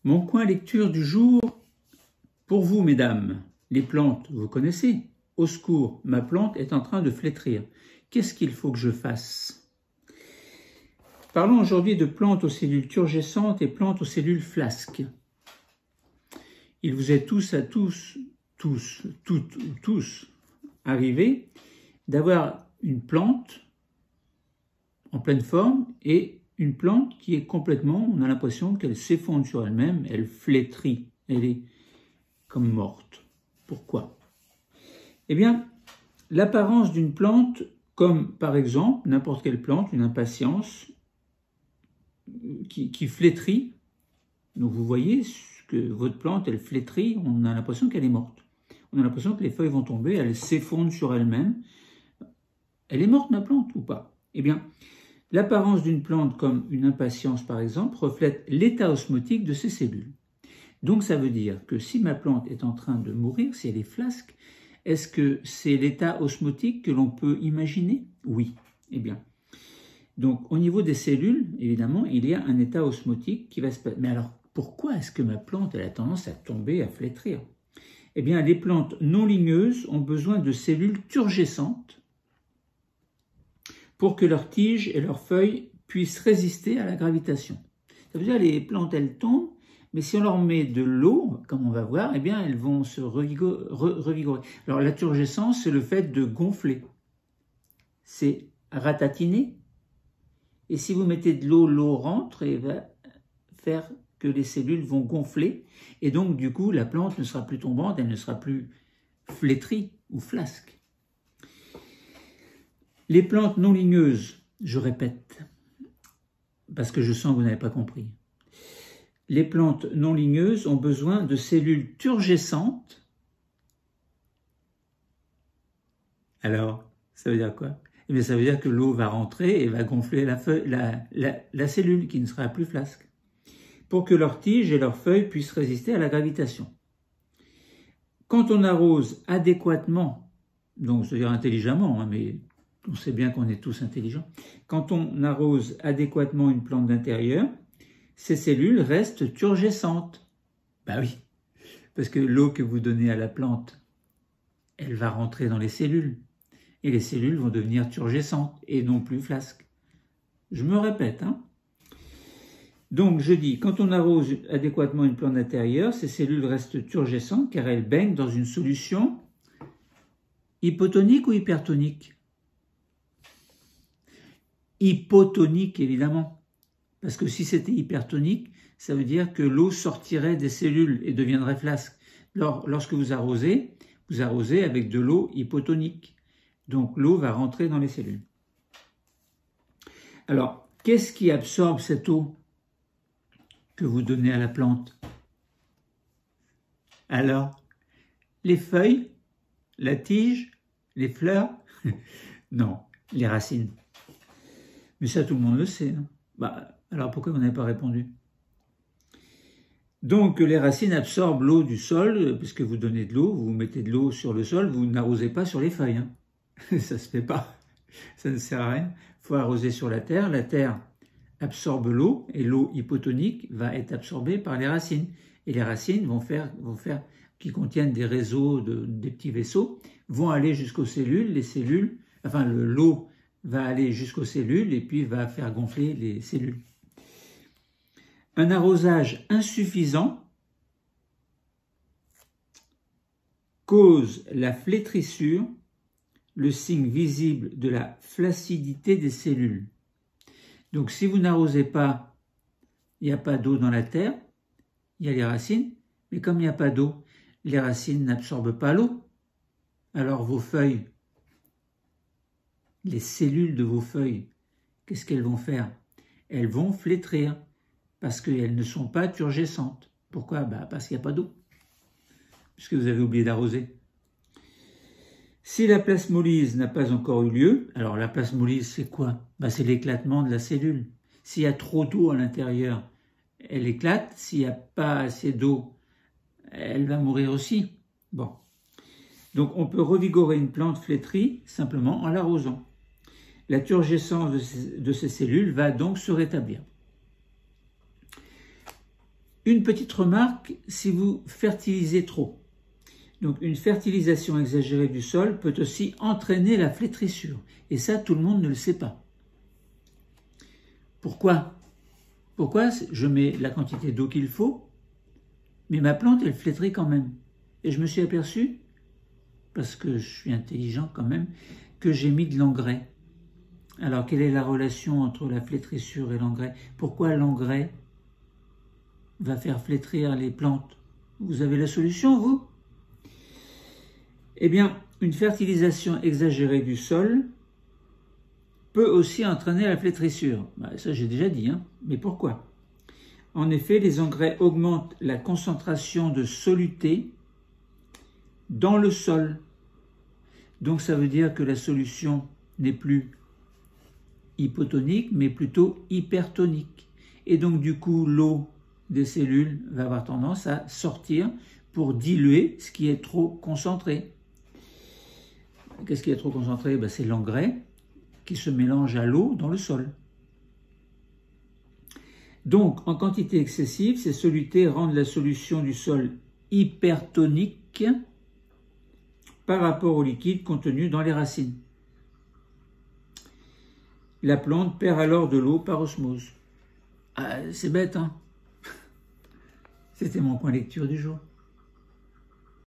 Mon coin lecture du jour, pour vous, mesdames. Les plantes, vous connaissez. Au secours, ma plante est en train de flétrir. Qu'est-ce qu'il faut que je fasse? Parlons aujourd'hui de plantes aux cellules turgescentes et plantes aux cellules flasques. Il vous est tous arrivé d'avoir une plante en pleine forme et une plante qui est complètement, on a l'impression qu'elle s'effondre sur elle-même, elle flétrit, elle est comme morte. Pourquoi? Eh bien, l'apparence d'une plante, comme par exemple n'importe quelle plante, une impatience qui flétrit, donc vous voyez que votre plante, elle flétrit, on a l'impression qu'elle est morte. On a l'impression que les feuilles vont tomber, elle s'effondre sur elle-même. Elle est morte, ma plante, ou pas? Eh bien, l'apparence d'une plante comme une impatience, par exemple, reflète l'état osmotique de ses cellules. Donc ça veut dire que si ma plante est en train de mourir, si elle est flasque, est-ce que c'est l'état osmotique que l'on peut imaginer? Oui. Eh bien, donc au niveau des cellules, évidemment, il y a un état osmotique qui va se passer. Mais alors, pourquoi est-ce que ma plante elle a tendance à tomber, à flétrir? Eh bien, les plantes non ligneuses ont besoin de cellules turgescentes pour que leurs tiges et leurs feuilles puissent résister à la gravitation. Ça veut dire que les plantes, elles tombent, mais si on leur met de l'eau, comme on va voir, eh bien, elles vont se revigorer. Alors, la turgescence, c'est le fait de gonfler. C'est ratatiner. Et si vous mettez de l'eau, l'eau rentre et va faire que les cellules vont gonfler. Et donc, du coup, la plante ne sera plus tombante, elle ne sera plus flétrie ou flasque. Les plantes non ligneuses, je répète, parce que je sens que vous n'avez pas compris. Les plantes non ligneuses ont besoin de cellules turgescentes. Alors, ça veut dire quoi? Eh bien, ça veut dire que l'eau va rentrer et va gonfler la cellule qui ne sera plus flasque, pour que leurs tiges et leurs feuilles puissent résister à la gravitation. Quand on arrose adéquatement, donc c'est-à-dire intelligemment, mais on sait bien qu'on est tous intelligents, quand on arrose adéquatement une plante d'intérieur, ces cellules restent turgescentes. Ben oui, parce que l'eau que vous donnez à la plante, elle va rentrer dans les cellules, et les cellules vont devenir turgescentes et non plus flasques. Je me répète, Donc, je dis, quand on arrose adéquatement une plante d'intérieur, ces cellules restent turgescentes car elles baignent dans une solution hypotonique ou hypertonique? Hypotonique, évidemment. Parce que si c'était hypertonique, ça veut dire que l'eau sortirait des cellules et deviendrait flasque. Lorsque vous arrosez avec de l'eau hypotonique. Donc, l'eau va rentrer dans les cellules. Alors, qu'est-ce qui absorbe cette eau que vous donnez à la plante? Alors, les feuilles, la tige, les fleurs? Non, les racines. Mais ça, tout le monde le sait. Alors pourquoi vous n'avez pas répondu? Donc, les racines absorbent l'eau du sol, puisque vous donnez de l'eau, vous mettez de l'eau sur le sol, vous n'arrosez pas sur les feuilles. Ça ne se fait pas, ça ne sert à rien. Il faut arroser sur la terre absorbe l'eau et l'eau hypotonique va être absorbée par les racines. Et les racines qui contiennent des réseaux, des petits vaisseaux, vont aller jusqu'aux cellules. L'eau va aller jusqu'aux cellules et puis va faire gonfler les cellules. Un arrosage insuffisant cause la flétrissure, le signe visible de la flaccidité des cellules. Donc, si vous n'arrosez pas, il n'y a pas d'eau dans la terre, il y a les racines, mais comme il n'y a pas d'eau, les racines n'absorbent pas l'eau. Alors, vos feuilles, les cellules de vos feuilles, qu'est-ce qu'elles vont faire? Elles vont flétrir, parce qu'elles ne sont pas turgescentes. Pourquoi? Parce qu'il n'y a pas d'eau, puisque vous avez oublié d'arroser. Si la plasmolyse n'a pas encore eu lieu, alors la plasmolyse c'est quoi? C'est l'éclatement de la cellule. S'il y a trop d'eau à l'intérieur, elle éclate. S'il n'y a pas assez d'eau, elle va mourir aussi. Bon. Donc on peut revigorer une plante flétrie simplement en l'arrosant. La turgescence de ces cellules va donc se rétablir. Une petite remarque, si vous fertilisez trop. Donc une fertilisation exagérée du sol peut aussi entraîner la flétrissure. Et ça, tout le monde ne le sait pas. Pourquoi? Pourquoi je mets la quantité d'eau qu'il faut, mais ma plante, elle flétrit quand même. Et je me suis aperçu, parce que je suis intelligent quand même, que j'ai mis de l'engrais. Alors, quelle est la relation entre la flétrissure et l'engrais? Pourquoi l'engrais va faire flétrir les plantes? Vous avez la solution, vous? Eh bien, une fertilisation exagérée du sol peut aussi entraîner la flétrissure. Ça, j'ai déjà dit, hein. Mais pourquoi? En effet, les engrais augmentent la concentration de soluté dans le sol. Donc, ça veut dire que la solution n'est plus hypotonique, mais plutôt hypertonique. Et donc, du coup, l'eau des cellules va avoir tendance à sortir pour diluer ce qui est trop concentré. Qu'est-ce qui est trop concentré? C'est l'engrais qui se mélange à l'eau dans le sol. Donc, en quantité excessive, ces solutés rendent la solution du sol hypertonique par rapport au liquide contenu dans les racines. La plante perd alors de l'eau par osmose. Ah, c'est bête, hein? C'était mon point lecture du jour.